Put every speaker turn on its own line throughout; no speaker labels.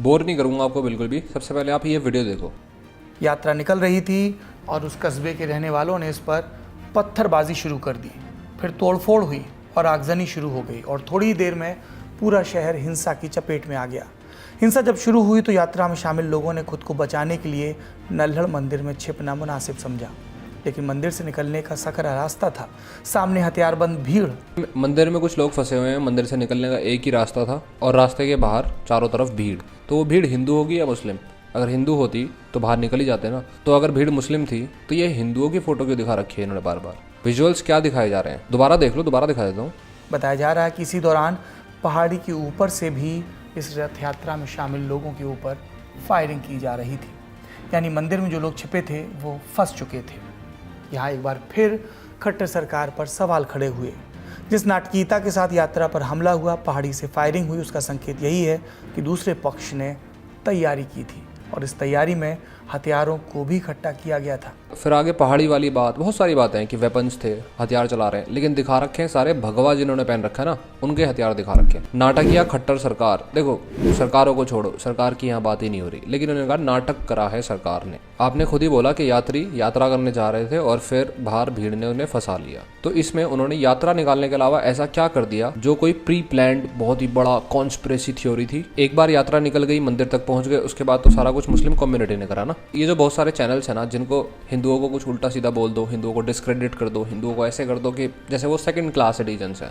Bore नहीं करूंगा आपको बिल्कुल भी। सबसे पहले आप ये वीडियो देखो।
यात्रा निकल रही थी और उस कस्बे के रहने वालों ने इस पर पत्थरबाजी शुरू कर दी। फिर तोड़फोड़ हुई और आगजनी शुरू हो गई और थोड़ी ही देर में पूरा शहर हिंसा की चपेट में आ गया। हिंसा जब शुरू हुई तो यात्रा में शामिल लोगों ने खुद को बचाने के लिए नल्हड़ मंदिर में छिपना मुनासिब समझा, लेकिन मंदिर से निकलने का सकरा रास्ता था। सामने हथियारबंद भीड़।
मंदिर में कुछ लोग फंसे हुए हैं, मंदिर से निकलने का एक ही रास्ता था और रास्ते के बाहर चारों तरफ भीड़। तो वो भीड़ हिंदू होगी या मुस्लिम? अगर हिंदू होती तो बाहर निकल ही जाते ना। तो अगर भीड़ मुस्लिम थी तो ये हिंदुओं की फोटो क्यों दिखा रखी है इन्होंने बार बार? विजुअल्स क्या दिखाए जा रहे हैं दोबारा देख लो, दोबारा दिखा देता हूँ।
बताया जा रहा है कि इसी दौरान पहाड़ी के ऊपर से भी इस रथ यात्रा में शामिल लोगों के ऊपर फायरिंग की जा रही थी। यानी मंदिर में जो लोग छिपे थे वो फंस चुके थे। यहाँ एक बार फिर खट्टर सरकार पर सवाल खड़े हुए। जिस नाटकीयता के साथ यात्रा पर हमला हुआ, पहाड़ी से फायरिंग हुई, उसका संकेत यही है कि दूसरे पक्ष ने तैयारी की थी और इस तैयारी में हथियारों को भी इकट्ठा किया गया था।
फिर आगे पहाड़ी वाली बात, बहुत सारी बातें हैं कि वेपन्स थे, हथियार चला रहे हैं, लेकिन दिखा रखे हैं सारे भगवा जिन्होंने पहन रखा है ना, उनके हथियार दिखा रखे हैं। नाटक किया खट्टर सरकार। देखो सरकारों को छोड़ो, सरकार की यहाँ बात ही नहीं हो रही, लेकिन उन्होंने कहा नाटक करा है सरकार ने। आपने खुद ही बोला कि यात्री यात्रा करने जा रहे थे और फिर बाहर भीड़ ने उन्हें फंसा लिया। तो इसमें उन्होंने यात्रा निकालने के अलावा ऐसा क्या कर दिया जो कोई प्री प्लान्ड बहुत ही बड़ा कॉन्स्पिरेसी थ्योरी थी? एक बार यात्रा निकल गई, मंदिर तक पहुंच गए, उसके बाद तो सारा कुछ मुस्लिम कम्युनिटी ने करा ना। ये जो बहुत सारे चैनल्स है ना जिनको हिंदुओं को कुछ उल्टा सीधा बोल दो, हिंदुओं को डिस्क्रेडिट कर दो, हिंदुओं को ऐसे कर दो कि जैसे वो सेकंड क्लास सिटीजन्स हैं,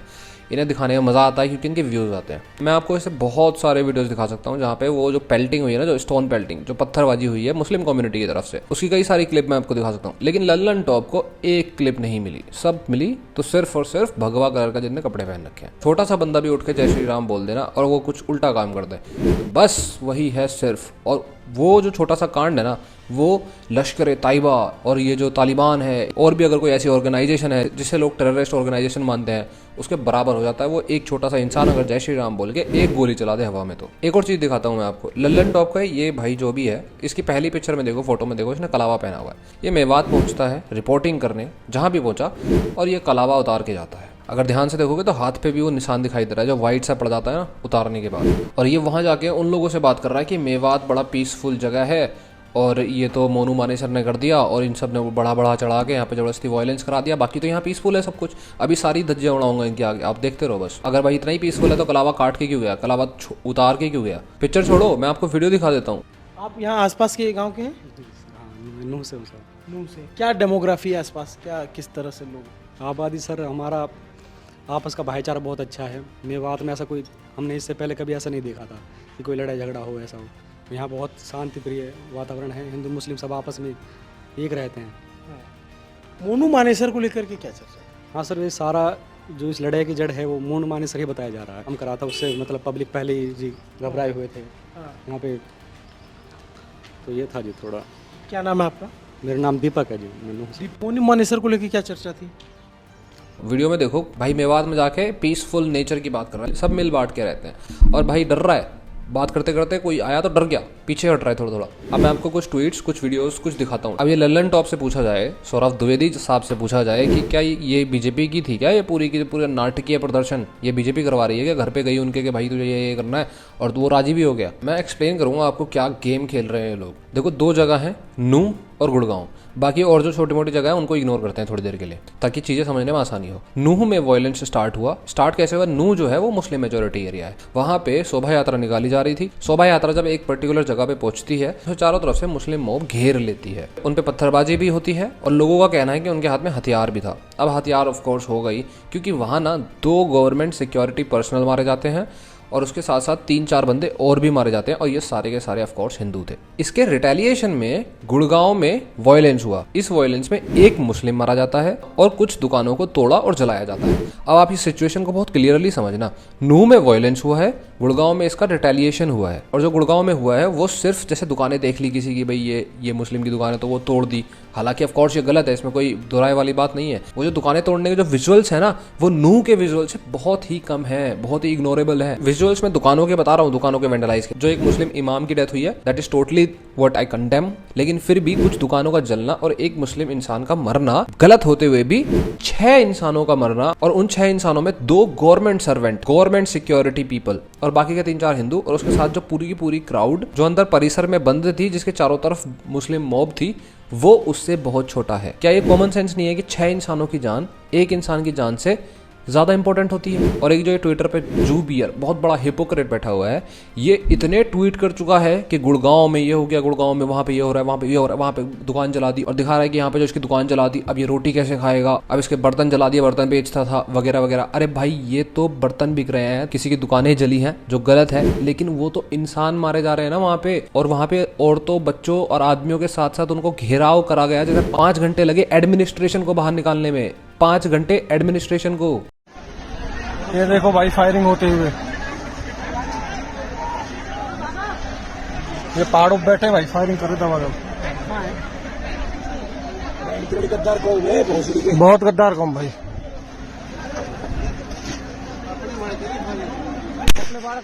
इन्हें दिखाने में मज़ा आता है क्योंकि इनके व्यूज़ आते हैं। मैं आपको ऐसे बहुत सारे वीडियोस दिखा सकता हूँ जहाँ पे वो जो पेल्टिंग हुई है ना, जो स्टोन पेल्टिंग, जो पत्थरबाजी हुई है मुस्लिम कम्युनिटी की तरफ से, उसकी कई सारी क्लिप मैं आपको दिखा सकता हूँ। लेकिन लल्लन टॉप को एक क्लिप नहीं मिली, सब मिली तो सिर्फ और सिर्फ भगवा कलर का जिनने कपड़े पहन रखे हैं। छोटा सा बंदा भी उठ के जय श्री राम बोल देना और वो कुछ उल्टा काम कर दे, बस वही है सिर्फ। और वो जो छोटा सा कांड है ना, वो लश्कर तैयबा और ये जो तालिबान है और भी अगर कोई ऐसी ऑर्गेनाइजेशन है जिसे लोग टेररिस्ट ऑर्गेनाइजेशन मानते हैं, उसके बराबर हो जाता है। वो एक छोटा सा इंसान अगर जय श्री राम बोल के एक गोली चला दे हवा में तो। एक और चीज़ दिखाता हूँ मैं आपको। लल्लन टॉप का ये भाई जो भी है, इसकी पहली पिक्चर में देखो, फोटो में देखो, इसने कलावा पहना हुआ है। ये मेवात पहुँचता है रिपोर्टिंग करने, जहाँ भी पहुँचा, और ये कलावा उतार के जाता है। अगर ध्यान से देखोगे तो हाथ पे भी वो निशान दिखाई दे रहा है जो वाइट सा पड़ जाता है ना उतारने के बाद। और ये वहाँ जाके उन लोगों से बात कर रहा है कि मेवात बड़ा पीसफुल जगह है और ये तो मोनू मानेसर ने कर दिया और इन सब ने बड़ा बड़ा चढ़ा के यहाँ पे ज़बरदस्ती वायलेंस करा दिया, बाकी तो यहाँ पीसफुल है सब कुछ। अभी सारी धज्जियाँ उड़ाऊंगा इनके आगे, आप देखते रहो बस। अगर भाई इतना ही पीसफुल है तो कलावा काट के क्यों गया, कलावा उतार के क्यों गया? पिक्चर छोड़ो, मैं आपको वीडियो दिखा देता हूँ।
आप यहाँ आसपास के गांव के हैं?
नूह से
नूह से। क्या डेमोग्राफी है आसपास, क्या किस तरह से लोग?
आबादी सर हमारा आपस का भाईचारा बहुत अच्छा है। मेवात में ऐसा कोई, हमने इससे पहले कभी ऐसा नहीं देखा था कि कोई लड़ाई झगड़ा हो, ऐसा हो। यहाँ बहुत शांति प्रिय वातावरण है, हिंदू मुस्लिम सब आपस में एक रहते हैं।
मोनू मानेसर को लेकर के क्या चर्चा?
हाँ सर, ये सारा जो इस लड़ाई की जड़ है वो मोनू मानेसर ही बताया जा रहा है। हम करा था उससे, मतलब पब्लिक पहले ही जी घबराए हुए थे यहाँ पे, तो ये था जी थोड़ा।
क्या नाम है आपका?
मेरा नाम दीपक है जी।
मोनू मानेसर को लेकर क्या चर्चा थी?
वीडियो में देखो भाई, मेवात में जाके पीसफुल नेचर की बात कर रहा है, सब मिल बांट के रहते हैं। और भाई डर रहा है, बात करते करते कोई आया तो डर गया, पीछे हट रहा है थोड़ा थोड़ा। अब मैं आपको कुछ ट्वीट्स, कुछ वीडियोस, कुछ दिखाता हूँ। अब ये लल्लन टॉप से पूछा जाए, सौरभ द्विवेदी साहब से पूछा जाए कि क्या ये बीजेपी की थी क्या, ये पूरी की पूरा नाटकीय प्रदर्शन ये बीजेपी करवा रही है क्या? घर पे गई उनके कि भाई तुझे ये करना है, और वो राजी भी हो गया। मैं एक्सप्लेन करूँगा आपको क्या गेम खेल रहे हैं ये लोग। देखो दो जगह है, नूह और गुड़गांव, बाकी और जो छोटी मोटी जगह है उनको इग्नोर करते हैं थोड़ी देर के लिए ताकि चीज़ें समझने में आसानी हो। नूह में वायलेंस स्टार्ट हुआ। स्टार्ट कैसे हुआ? नूह जो है वो मुस्लिम मेजोरिटी एरिया है, वहाँ पे शोभा यात्रा निकाली जा रही थी। शोभा यात्रा जब एक पर्टिकुलर जगह पे पहुंचती है तो चारों तरफ से मुस्लिम मॉब घेर लेती है, उन पे पत्थरबाजी भी होती है और लोगों का कहना है कि उनके हाथ में हथियार भी था। अब हथियार ऑफ कोर्स हो गई क्योंकि वहाँ ना 2 गवर्नमेंट सिक्योरिटी पर्सनल मारे जाते हैं और उसके साथ साथ 3-4 बंदे और भी मारे जाते हैं, और ये सारे के सारे ऑफ कोर्स हिंदू थे। इसके रिटेलिएशन में गुड़गांव में वायलेंस हुआ। इस वायलेंस में एक मुस्लिम मारा जाता है और कुछ दुकानों को तोड़ा और जलाया जाता है। अब आप इस सिचुएशन को बहुत क्लियरली समझना। नूह में वायलेंस हुआ है, गुड़गांव में इसका रिटेलिएशन हुआ है। और जो गुड़गांव में हुआ है वो सिर्फ जैसे दुकानें देख ली किसी की, भाई ये मुस्लिम की दुकान है तो वो तोड़ दी। हालांकि ऑफ कोर्स ये गलत है, इसमें कोई दोहराए वाली बात नहीं है। वो जो दुकानें तोड़ने के जो विजुअल्स है ना, वो नूह के विजुअल्स से बहुत ही कम है, बहुत ही इग्नोरेबल है। विजुअल्स में दुकानों के बता रहा हूँ, दुकानों के वेंडलाइज के, जो एक मुस्लिम इमाम की डेथ हुई है, that is totally what I condemn. लेकिन फिर भी कुछ दुकानों का जलना और एक मुस्लिम इंसान का मरना गलत होते हुए भी 6 इंसानों का मरना, और उन 6 इंसानों में 2 government servant, government security people, और बाकी के 3-4 हिंदू, और उसके साथ जो पूरी की पूरी क्राउड जो अंदर परिसर में बंद थी, जिसके चारों तरफ मुस्लिम मॉब थी, वो उससे बहुत छोटा है। क्या ये कॉमन सेंस नहीं है कि 6 इंसानों की जान एक इंसान की जान से ज़्यादा इंपॉर्टेंट होती है? और एक जो ये ट्विटर पे जू बियर बहुत बड़ा हिपोक्रेट बैठा हुआ है, ये इतने ट्वीट कर चुका है कि गुड़गांव में ये हो गया, गुड़गांव में वहाँ पे ये हो रहा है, वहाँ पे ये हो रहा है, वहाँ पे दुकान जला दी, और दिखा रहा है कि यहाँ पे जो इसकी दुकान जला दी, अब ये रोटी कैसे खाएगा, अब इसके बर्तन जला दिए, बर्तन बेचता था वगैरह वगैरह। अरे भाई, ये तो बर्तन बिक रहे हैं, किसी की दुकानें जली हैं, जो गलत है, लेकिन वो तो इंसान मारे जा रहे हैं ना वहाँ पे। और वहाँ पे औरतों, बच्चों और आदमियों के साथ साथ उनको घेराव करा गया, जैसे 5 घंटे लगे एडमिनिस्ट्रेशन को बाहर निकालने में, 5 घंटे एडमिनिस्ट्रेशन को।
ये देखो भाई फायरिंग होते हुए, ये पहाड़ों पे बैठे भाई फायरिंग कर रहे थे। बहुत गद्दार कौन भाई, अपने बालक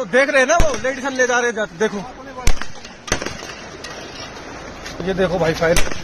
देख रहे हैं ना, वो लेडीज ले जा रहे जाते, देखो ये देखो भाई फायरिंग।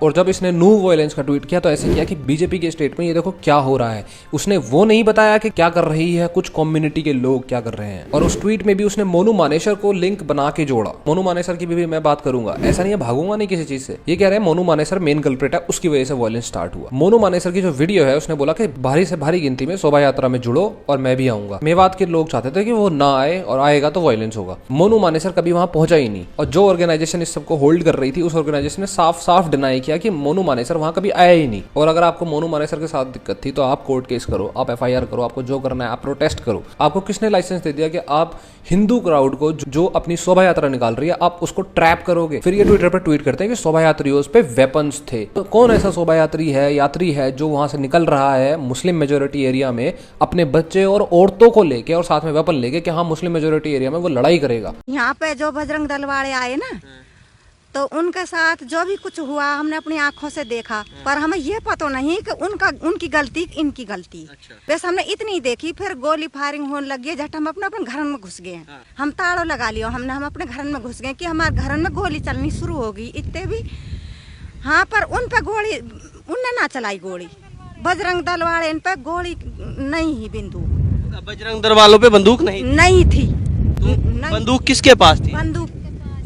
और जब इसने नो वायलेंस का ट्वीट किया तो ऐसे किया कि बीजेपी के स्टेट में ये देखो क्या हो रहा है। उसने वो नहीं बताया कि क्या कर रही है कुछ कम्युनिटी के लोग क्या कर रहे हैं। और उस ट्वीट में भी उसने मोनू मानेसर को लिंक बना के जोड़ा। मोनू मानेसर की भी मैं बात करूंगा, ऐसा नहीं है भागूंगा नहीं किसी चीज से। ये कह रहे हैं मोनू मानेसर मेन कल्प्रिट है, उसकी वजह से वायलेंस स्टार्ट हुआ। मोनू मानेसर की जो वीडियो है उसने बोला कि भारी से भारी गिनती में शोभा यात्रा में जुड़ो और मैं भी आऊंगा। मेवात के लोग चाहते थे कि वो ना आए, और आएगा तो वायलेंस होगा। मोनू मानेसर कभी वहां पहुंचा ही नहीं, और जो ऑर्गेनाइजेशन इस सबको होल्ड कर रही थी उस ऑर्गेनाइजेशन ने साफ साफ डिनाई किया कि मोनू मानेसर वहां कभी आया ही नहीं। और अगर आपको मोनू मानेसर के साथ दिक्कत थी तो आप कोर्ट केस करो, आप FIR करो, आपको जो करना है आप प्रोटेस्ट करो। आपको किसने लाइसेंस दे दिया कि आप हिंदू क्राउड को जो अपनी शोभा यात्रा निकाल रही है आप उसको ट्रैप करोगे? फिर ये ट्विटर पर ट्वीट करते हैं कि शोभा यात्रियों पे वेपन्स थे। तो कौन ऐसा शोभा यात्री है जो वहां से निकल रहा है मुस्लिम मेजोरिटी एरिया में अपने बच्चे और औरतों को लेके और साथ में वेपन लेके कि हाँ मुस्लिम मेजोरिटी एरिया में वो लड़ाई करेगा?
यहाँ पे जो बजरंग दल वाले आए ना, तो उनके साथ जो भी कुछ हुआ हमने अपनी आंखों से देखा, पर हमें ये पता नहीं कि उनकी गलती इनकी गलती। बस हमने इतनी देखी, फिर गोली फायरिंग होने लगी, झट हम अपने घर में घुस गए। हम ताड़ो लगा लिया, हम अपने घर में घुस गए कि हमारे घर में गोली चलनी शुरू हो गई। इतने भी हाँ, पर उन पे गोली उनने ना चलाई गोली, बजरंग दल वाले इन पे गोली नहीं ही बंदूक।
बजरंग दल वालों पे बंदूक
नहीं थी।
बंदूक किसके पास थी?
बंदूक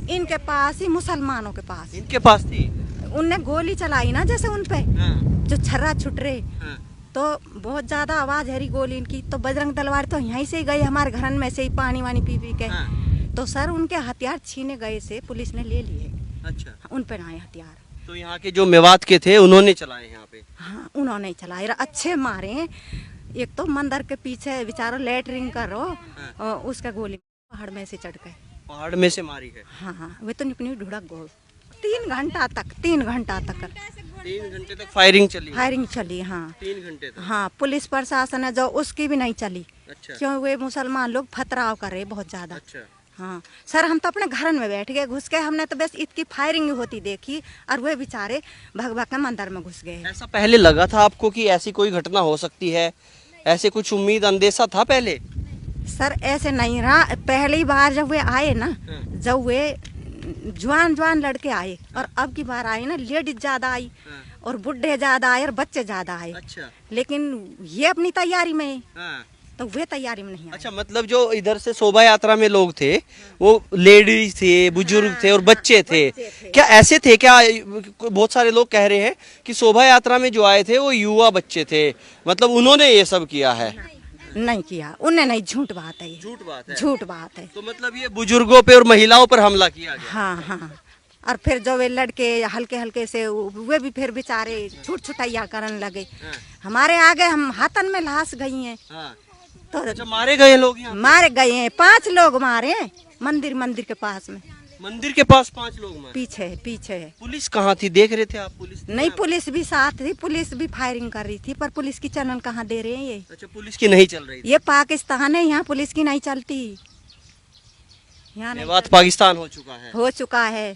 इनके पास ही, मुसलमानों के पास।
इनके पास थी।
उनने गोली चलाई ना जैसे उन पे जो छर्रा छुट रहे, तो बहुत ज्यादा आवाज है रही गोली इनकी। तो बजरंग दल वाले तो यहीं से ही गए हमारे घर में से ही पानी वानी पी के। तो सर उनके हथियार छीने गए से पुलिस ने ले लिए।
अच्छा,
उन पे आए हथियार।
तो यहाँ के जो मेवात के थे उन्होंने चलाए यहाँ पे?
हाँ, उन्होंने चलाए, अच्छे मारे। एक तो मंदिर के पीछे बेचारो लेटरिंग करो, उसका गोली पहाड़ में से चढ़ गए।
पहाड़ में से मारी है?
हाँ, वे तो निकली ढुड़क गो। 3 घंटा तक 3 घंटा तक
3 घंटे तक फायरिंग
चली। हाँ
3 घंटे तक।
हाँ, पुलिस प्रशासन है जो उसकी भी नहीं चली।
अच्छा।
क्यों? वे मुसलमान लोग फतराव कर रहे बहुत ज्यादा।
अच्छा।
हाँ सर, हम तो अपने घर में बैठ गए घुस के, हमने तो बस इतनी फायरिंग होती देखी, और वे बेचारे भग के मंदिर में घुस गए।
ऐसा पहले लगा था आपको कि ऐसी कोई घटना हो सकती है? ऐसे कुछ उम्मीद अंदेशा था पहले?
सर ऐसे नहीं रहा। पहली बार जब वे आए ना, जब वे जवान लड़के आए, और अब की बार आए ना लेडीज ज्यादा आई, और बुढ़े ज्यादा आए और बच्चे ज्यादा आए।
अच्छा।
लेकिन ये अपनी तैयारी में,
हाँ।
तो वे तैयारी में नहीं आए।
अच्छा, मतलब जो इधर से शोभा यात्रा में लोग थे वो लेडीज थे, बुजुर्ग थे और बच्चे थे। क्या ऐसे थे? क्या बहुत सारे लोग कह रहे हैं कि शोभा यात्रा में जो आए थे वो युवा बच्चे थे, मतलब उन्होंने ये सब किया है?
नहीं किया उनने, नहीं, झूठ बात है ये। झूठ बात है।
तो मतलब ये बुजुर्गों पे और महिलाओं पर हमला किया गया?
हाँ। और फिर जो वे लड़के हल्के से वे भी फिर बेचारे छुटैया करने लगे। हमारे आगे हम हाथन में लाश गई हैं। तो
अच्छा, मारे गए लोग यहाँ?
मारे गए हैं, 5 लोग मारे हैं मंदिर के पास में।
मंदिर के पास 5 लोग मारे?
पीछे है।
पुलिस कहाँ थी? देख रहे थे आप? पुलिस
नहीं, पुलिस भी साथ थी, पुलिस भी फायरिंग कर रही थी, पर पुलिस की चैनल कहाँ दे रहे हैं ये?
अच्छा, पुलिस की नहीं चल रही थी?
ये पाकिस्तान है, यहाँ पुलिस की नहीं चलती। यहाँ
मेवात पाकिस्तान हो चुका है।
हो चुका है।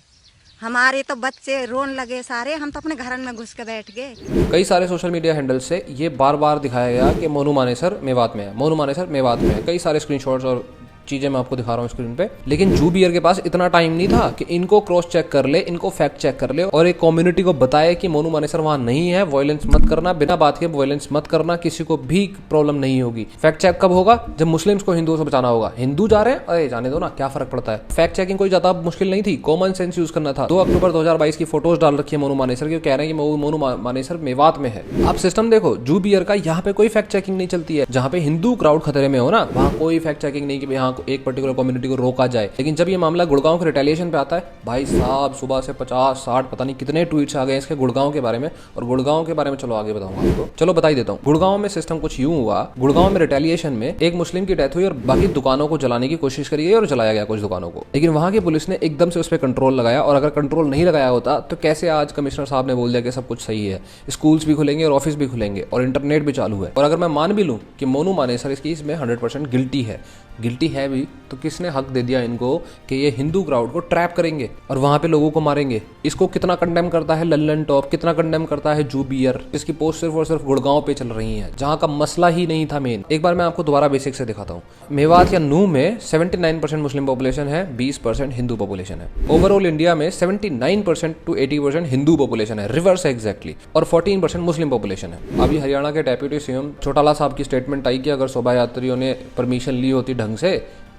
हमारे तो बच्चे रोन लगे सारे, हम तो अपने घर में घुस के बैठ गए।
कई सारे सोशल मीडिया हैंडल से ये बार बार दिखाया गया कि मोनू मानेसर मेवात में है, मोनू मानेसर मेवात में है। कई सारे स्क्रीनशॉट्स और चीजें मैं आपको दिखा रहा हूँ स्क्रीन पे। लेकिन जू बियर के पास इतना टाइम नहीं था कि इनको क्रॉस चेक कर ले, इनको फैक्ट चेक कर ले और एक कम्युनिटी को बताए कि मोनू मानेसर वहां नहीं है, वायलेंस मत करना, बिना बात के वायलेंस मत करना, किसी को भी प्रॉब्लम नहीं होगी। फैक्ट चेक कब होगा? जब मुस्लिम्स को हिंदुओं से बचाना होगा। हिंदू जा रहे हैं, अरे जाने दो ना, क्या फर्क पड़ता है। फैक्ट चेकिंग कोई ज्यादा मुश्किल नहीं थी, कॉमन सेंस यूज करना था। 2 अक्टूबर 2022 की फोटोज डाल रखी है मोनू मानेसर की, कह रहे हैं कि मोनू मानेसर मेवात में है। आप सिस्टम देखो जू बियर का, यहाँ पे कोई फैक्ट चेकिंग नहीं चलती है। जहाँ पे हिंदू क्राउड खतरे में हो ना, वहाँ कोई फैक्ट चेकिंग नहीं कि यहाँ एक पर्टिकुलर कम्युनिटी को रोका जाए। लेकिन जब ये मामला गुड़गांव के रिटेलिएशन पे आता है, भाई साहब सुबह से 50-60 पता नहीं कितने ट्वीट्स आ गए इसके गुड़गांव के बारे में। और गुड़गांव के बारे में चलो आगे बताऊंगा आपको, चलो बता ही देता हूँ। गुड़गांव में सिस्टम कुछ यूं हुआ, गुड़गांव में रिटेलिएशन में एक मुस्लिम की डेथ हुई और बाकी दुकानों को जलाने की कोशिश करी गई और जलाया गया कुछ दुकानों को। लेकिन वहां की पुलिस ने एकदम से उस पर कंट्रोल लगाया, और अगर कंट्रोल नहीं लगाया होता तो कैसे आज कमिश्नर साहब ने बोल दिया कि सब कुछ सही है, स्कूल्स भी खुलेंगे और ऑफिस भी खुलेंगे और इंटरनेट भी चालू है। और अगर मैं मान भी लूं कि मोनू मानेसर इस केस में 100% गिल्टी है भी, तो किसने हक दे दिया इनको कि ये हिंदू क्राउड को ट्रैप करेंगे और वहां पे लोगों को मारेंगे? इसको कितना कंडेम करता है लल्लन टॉप, कितना कंडेम करता है जू बियर। इसकी पोस्ट सिर्फ और सिर्फ गुड़गांव पे चल रही है, जहां का मसला ही नहीं था मेन। एक बार मैं आपको दोबारा बेसिक से दिखाता हूँ। मेवात या नू में 79% मुस्लिम पॉपुलेशन है, 20% हिंदू पॉपुलेशन है। ओवरऑल इंडिया में 79% to 80% हिंदू पॉपुलेशन है, रिवर्स है एग्जैक्टली, और 14% मुस्लिम पॉपुलेशन है। अभी हरियाणा के डेप्यूटी सीएम चौटाला साहब की स्टेटमेंट आई कि अगर शोभा यात्रियों ने परमिशन ली होती ढंग से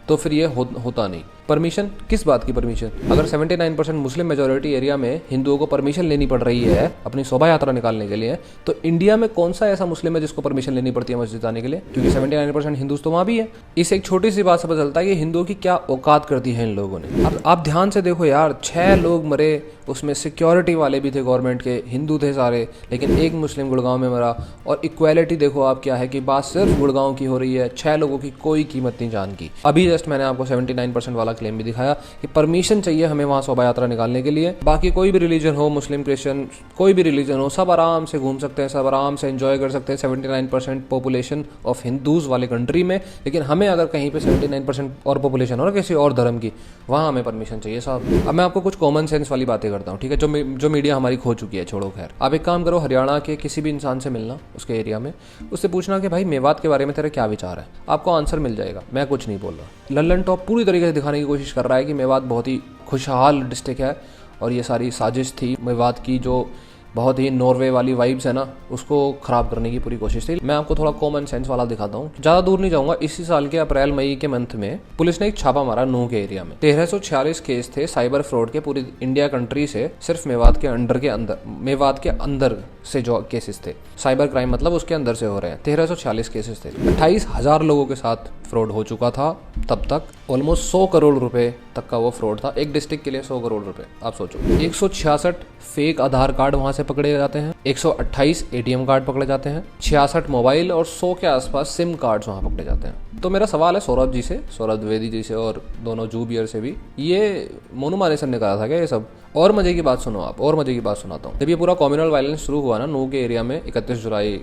तो फिर ये होता नहीं। परमिशन किस बात की परमिशन? अगर 79% मुस्लिम मेजोरिटी एरिया में हिंदुओं को परमिशन लेनी पड़ रही है अपनी शोभा यात्रा निकालने के लिए, तो इंडिया में कौन सा ऐसा मुस्लिम है जिसको परमिशन लेनी पड़ती है मस्जिद आने के लिए? क्योंकि 79% हिंदूज तो वहां भी है। इस एक छोटी सी बात से पता चलता है कि हिंदुओं की क्या औकात कर दी है इन लोगों ने। अब आप ध्यान से देखो यार, 6 लोग मरे, उसमें सिक्योरिटी वाले भी थे गवर्नमेंट के, हिंदू थे सारे, लेकिन एक मुस्लिम गुड़गांव में मरा। और इक्वालिटी देखो आप क्या है कि बात सिर्फ गुड़गांव की हो रही है, 6 लोगों की कोई कीमत नहीं जान की। अभी जस्ट मैंने आपको 79% वाला क्लेम भी दिखाया कि परमिशन चाहिए हमें वहां शोभा यात्रा निकालने के लिए। बाकी कोई भी रिलीजन हो, मुस्लिम क्रिश्चियन कोई भी रिलीजन हो, सब आराम से घूम सकते हैं, सब आराम से एंजॉय कर सकते हैं 79% पॉपुलेशन ऑफ हिंदूज वाले कंट्री में। लेकिन हमें अगर कहीं पे 79% और पॉपुलेशन हो ना किसी और धर्म की, वहां हमें परमिशन चाहिए साहब। अब मैं आपको कुछ कॉमन सेंस वाली बातें करता हूँ, ठीक है, जो मीडिया हमारी खो चुकी है, छोड़ो खैर। आप एक काम करो, हरियाणा के किसी भी इंसान से मिलना उसके एरिया में, उससे पूछना कि भाई मेवात के बारे में तेरे क्या विचार है, आपको आंसर मिल जाएगा। मैं कुछ नहीं बोल रहा। लल्लन टॉप पूरी तरीके से दिखाने की कोशिश कर रहा है कि मेवात बहुत ही खुशहाल डिस्ट्रिक्ट है और ये सारी साजिश थी मेवात की, जो बहुत ही नॉर्वे वाली वाइब्स है ना, उसको खराब करने की पूरी कोशिश थी। मैं आपको थोड़ा कॉमन सेंस वाला दिखाता हूँ, ज़्यादा दूर नहीं जाऊंगा। इसी साल के अप्रैल मई के मंथ में पुलिस ने एक छापा मारा नूह के एरिया में। 1346 केस थे साइबर फ्रॉड के पूरी इंडिया कंट्री से, सिर्फ मेवात के अंदर से जो केसेस थे, साइबर क्राइम मतलब उसके अंदर से हो रहे हैं। 1346 केसेस थे, 28,000 लोगों के साथ फ्रॉड हो चुका था तब तक। ऑलमोस्ट 100 करोड़ रुपए तक का वो फ्रॉड था, एक डिस्ट्रिक्ट के लिए 100 करोड़ रुपए। आप सोचो, 166 फेक आधार कार्ड वहां से पकड़े जाते हैं, 128 एटीएम कार्ड पकड़े जाते हैं, 66 मोबाइल और 100 के आसपास सिम कार्ड्स वहां पकड़े जाते हैं। तो मेरा सवाल है सौरभ द्विवेदी जी से और दोनों जू बियर से भी, ये मोनू मानेसर ने कहा था क्या ये सब? और मजे की बात सुनो आप, और मजे की बात सुनाता हूँ। जब ये पूरा कम्युनल वायलेंस शुरू हुआ ना नूह के एरिया में 31 जुलाई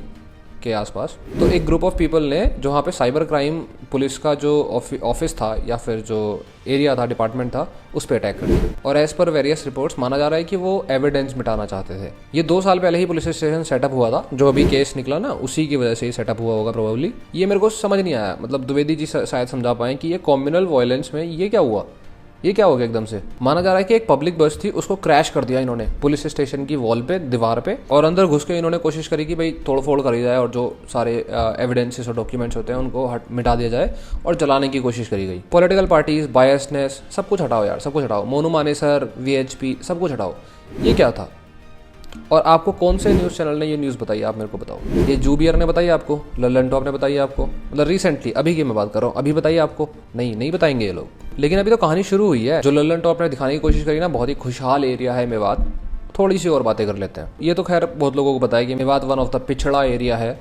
के आसपास, तो एक ग्रुप ऑफ पीपल ने, जो वहाँ पे साइबर क्राइम पुलिस का जो ऑफिस था या फिर जो एरिया था, डिपार्टमेंट था, उस पर अटैक कर दिया। और एज पर वेरियस रिपोर्ट्स माना जा रहा है कि वो एविडेंस मिटाना चाहते थे। ये 2 साल पहले ही पुलिस स्टेशन सेटअप हुआ था, जो अभी केस निकला ना उसी की वजह से ही सेटअप हुआ होगा प्रोबेबली। ये मेरे को समझ नहीं आया, मतलब द्विवेदी जी शायद समझा पाए कि ये कम्युनल वायलेंस में ये क्या हुआ, ये क्या हो गया एकदम से। माना जा रहा है कि एक पब्लिक बस थी, उसको क्रैश कर दिया इन्होंने पुलिस स्टेशन की वॉल पे, दीवार पे, और अंदर घुस के इन्होंने कोशिश करी कि भाई तोड़फोड़ करी जाए और जो सारे एविडेंसेस और डॉक्यूमेंट्स होते हैं उनको मिटा दिया जाए और जलाने की कोशिश करी गई। पॉलिटिकल पार्टीज, बायसनेस, सब कुछ हटाओ यार, सब कुछ हटाओ। मोनू मानेसर, VHP, सब कुछ हटाओ। ये क्या था? और आपको कौन से न्यूज़ चैनल ने ये न्यूज़ बताई, आप मेरे को बताओ। ये जू बियर ने बताई आपको, लल्लन टॉप ने बताई आपको, मतलब रिसेंटली अभी की मैं बात कर रहा हूँ, अभी बताइए आपको? नहीं बताएंगे ये लोग। लेकिन अभी तो कहानी शुरू हुई है। जो लल्लन टॉप ने दिखाने की कोशिश करी ना, बहुत ही खुशहाल एरिया है मेवात। थोड़ी सी और बातें कर लेते हैं। ये तो खैर बहुत लोगों को पता है कि मेवात वन ऑफ द पिछड़ा एरिया है,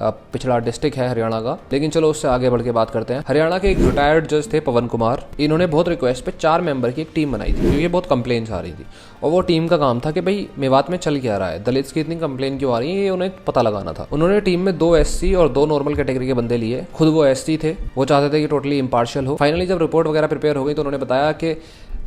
पिछड़ा डिस्ट्रिक्ट है हरियाणा का। लेकिन चलो उससे आगे बढ़ के बात करते हैं। हरियाणा के एक रिटायर्ड जज थे पवन कुमार, इन्होंने बहुत रिक्वेस्ट पे 4 मेंबर की एक टीम बनाई थी, क्योंकि बहुत कंप्लेंट्स आ रही थी। और वो टीम का काम था कि भाई मेवात में चल क्या रहा है, दलित्स की इतनी कंप्लेन क्यों आ रही है, ये उन्हें पता लगाना था। उन्होंने टीम में 2 SC और 2 नॉर्मल कैटेगरी के बंदे लिए। खुद वो SC थे, वो चाहते थे कि टोटली इम्पार्शियल हो। फाइनली जब रिपोर्ट वगैरह प्रिपेयर हो गई तो उन्होंने बताया कि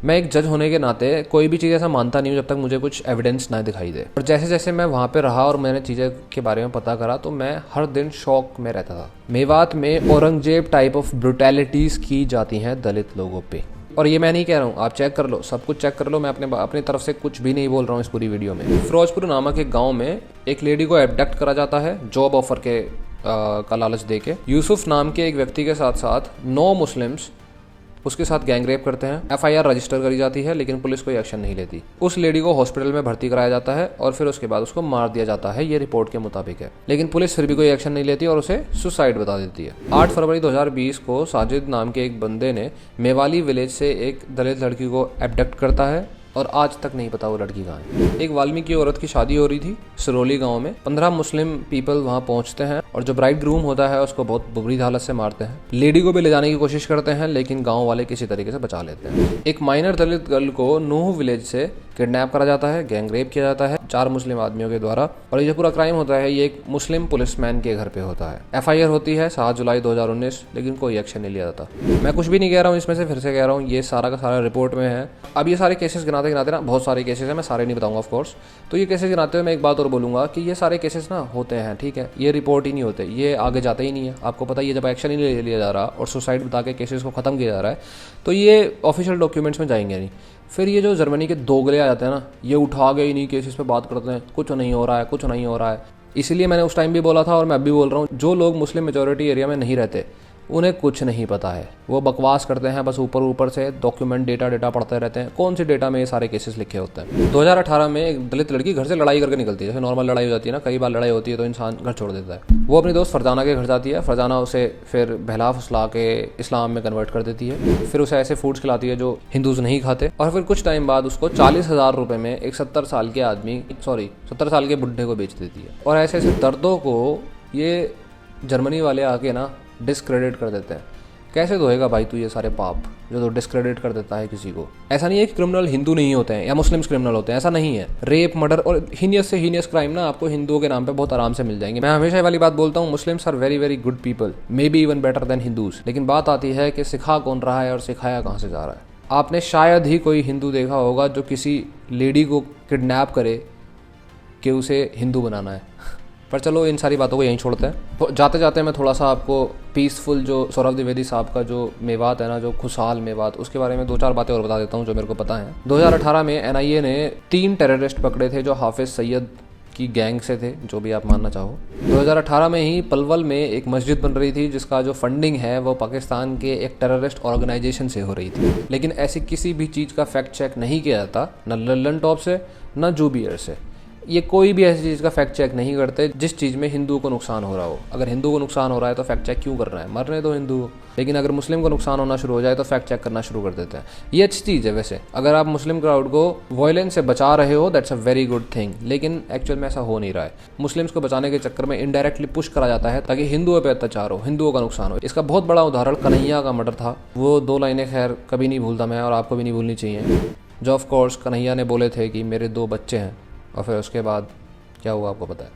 मैं एक जज होने के नाते कोई भी चीज़ ऐसा मानता नहीं हूँ जब तक मुझे कुछ एविडेंस ना दिखाई दे। और जैसे जैसे मैं वहाँ पे रहा और मैंने चीज़ें के बारे में पता करा तो मैं हर दिन शॉक में रहता था। मेवात में औरंगजेब टाइप ऑफ ब्रुटैलिटीज़ की जाती हैं दलित लोगों पे। और ये मैं नहीं कह रहा हूँ, आप चेक कर लो, सब कुछ चेक कर लो, मैं अपनी तरफ से कुछ भी नहीं बोल रहा हूँ इस पूरी वीडियो में। फिरोजपुर नामक एक गाँव में एक लेडी को एबडक्ट करा जाता है जॉब ऑफर के का लालच दे के। यूसुफ नाम के एक व्यक्ति के साथ साथ 9 मुस्लिम्स उसके साथ गैंगरेप करते हैं। FIR रजिस्टर करी जाती है लेकिन पुलिस कोई एक्शन नहीं लेती। उस लेडी को हॉस्पिटल में भर्ती कराया जाता है और फिर उसके बाद उसको मार दिया जाता है, ये रिपोर्ट के मुताबिक है। लेकिन पुलिस फिर भी कोई एक्शन नहीं लेती और उसे सुसाइड बता देती है। 8 फरवरी 2020 को साजिद नाम के एक बंदे ने मेवाली विलेज से एक दलित लड़की को एबडक्ट करता है और आज तक नहीं पता वो लड़की कहाँ है। एक वाल्मीकि औरत की शादी हो रही थी सिरोली गांव में। 15 मुस्लिम पीपल वहां पहुंचते हैं और जो ब्राइड ग्रूम होता है उसको बहुत बुरी हालत से मारते हैं। लेडी को भी ले जाने की कोशिश करते हैं लेकिन गांव वाले किसी तरीके से बचा लेते हैं। एक माइनर दलित गर्ल को नूह विलेज से किडनैप करा जाता है, गैंगरेप किया जाता है 4 मुस्लिम आदमियों के द्वारा। और ये जो पूरा क्राइम होता है ये एक मुस्लिम पुलिसमैन के घर पे होता है। FIR होती है 7 जुलाई 2019 लेकिन कोई एक्शन नहीं लिया जाता। मैं कुछ भी नहीं कह रहा हूँ इसमें से, फिर से कह रहा हूँ ये सारा का सारा रिपोर्ट में है। अब ये सारे केसेस गिनाते गिनाते ना, बहुत सारे केसेस हैं, मैं सारे नहीं बताऊंगा ऑफ कोर्स। तो ये केसेस गिनाते हुए मैं एक बात और बोलूँगा कि ये सारे केसेस ना होते हैं, ठीक है, ये रिपोर्ट ही नहीं होते, ये आगे जाते ही नहीं है। आपको पता है ये जब एक्शन ही नहीं लिया जा रहा और सुसाइड बता के केसेस को ख़त्म किया जा रहा है तो ये ऑफिशियल डॉक्यूमेंट्स में जाएंगे नहीं। फिर ये जो जर्मनी के दोगले आ जाते हैं ना, ये उठा के इन्हीं केसेस पे बात करते हैं, कुछ नहीं हो रहा है, कुछ नहीं हो रहा है। इसीलिए मैंने उस टाइम भी बोला था और मैं अभी बोल रहा हूँ, जो लोग मुस्लिम मेजॉरिटी एरिया में नहीं रहते उन्हें कुछ नहीं पता है। वो बकवास करते हैं, बस ऊपर से डॉक्यूमेंट डेटा पढ़ते रहते हैं। कौन सी डेटा में ये सारे केसेस लिखे होते हैं। 2018 में एक दलित लड़की घर से लड़ाई करके निकलती है। जैसे नॉर्मल लड़ाई हो जाती है ना, कई बार लड़ाई होती है तो इंसान घर छोड़ देता है। वो अपनी दोस्त फरजाना के घर जाती है। फरजाना उसे फिर बहला फुसला के इस्लाम में कन्वर्ट कर देती है। फिर उसे ऐसे फूड्स खिलाती है जो हिंदूज नहीं खाते। और फिर कुछ टाइम बाद उसको 40,000 रुपये में एक 70 साल के बुढ़े को बेच देती है। और ऐसे ऐसे दर्दों को ये जर्मनी वाले आके ना डिस्क्रेडिट कर देते हैं। कैसे धोएगा भाई तू ये सारे पाप जो तो डिस्क्रेडिट कर देता है किसी को। ऐसा नहीं है कि क्रिमिनल हिंदू नहीं होते हैं या मुस्लिम्स क्रिमिनल होते हैं, ऐसा नहीं है। रेप, मर्डर और हीनियस से हीनियस क्राइम ना आपको हिंदुओं के नाम पे बहुत आराम से मिल जाएंगे। मैं हमेशा ये वाली बात बोलता हूँ, Muslims are very very good people, maybe even better than Hindus. लेकिन बात आती है कि सिखा कौन रहा है और सिखाया कहाँ से जा रहा है। आपने शायद ही कोई हिंदू देखा होगा जो किसी लेडी को किडनैप करे कि उसे हिंदू बनाना है। पर चलो इन सारी बातों को यहीं छोड़ते हैं। तो जाते जाते मैं थोड़ा सा आपको पीसफुल जो सौरभ द्विवेदी साहब का जो मेवात है ना, जो खुशहाल मेवात, उसके बारे में 2-4 बातें और बता देता हूँ जो मेरे को पता है। 2018 में NIA ने 3 टेररिस्ट पकड़े थे जो हाफिज सैयद की गैंग से थे, जो भी आप मानना चाहो। 2018 में ही पलवल में एक मस्जिद बन रही थी जिसका जो फंडिंग है वो पाकिस्तान के एक टेररिस्ट ऑर्गेनाइजेशन से हो रही थी। लेकिन ऐसी किसी भी चीज़ का फैक्ट चेक नहीं किया जाता, न लल्लन टॉप से न जूबियर से। ये कोई भी ऐसी चीज़ का फैक्ट चेक नहीं करते जिस चीज़ में हिंदुओं को नुकसान हो रहा हो। अगर हिंदू को नुकसान हो रहा है तो फैक्ट चेक क्यों कर रहा है, मरने दो हिंदू। लेकिन अगर मुस्लिम को नुकसान होना शुरू हो जाए तो फैक्ट चेक करना शुरू कर देते हैं। ये अच्छी चीज़ है वैसे, अगर आप मुस्लिम क्राउड को वायलेंस से बचा रहे हो that's a very good thing. लेकिन एक्चुअल में ऐसा हो नहीं रहा है। मुस्लिम्स को बचाने के चक्कर में इनडायरेक्टली पुश करा जाता है ताकि हिंदुओं पर अत्याचार हो, हिंदुओं का नुकसान हो। इसका बहुत बड़ा उदाहरण कन्हैया का मर्डर था। वो 2 लाइनें खैर कभी नहीं भूलता मैं, और आपको भी नहीं भूलनी चाहिए, जो ऑफ कोर्स कन्हैया ने बोले थे कि मेरे 2 बच्चे हैं। और फिर उसके बाद क्या हुआ आपको पता है।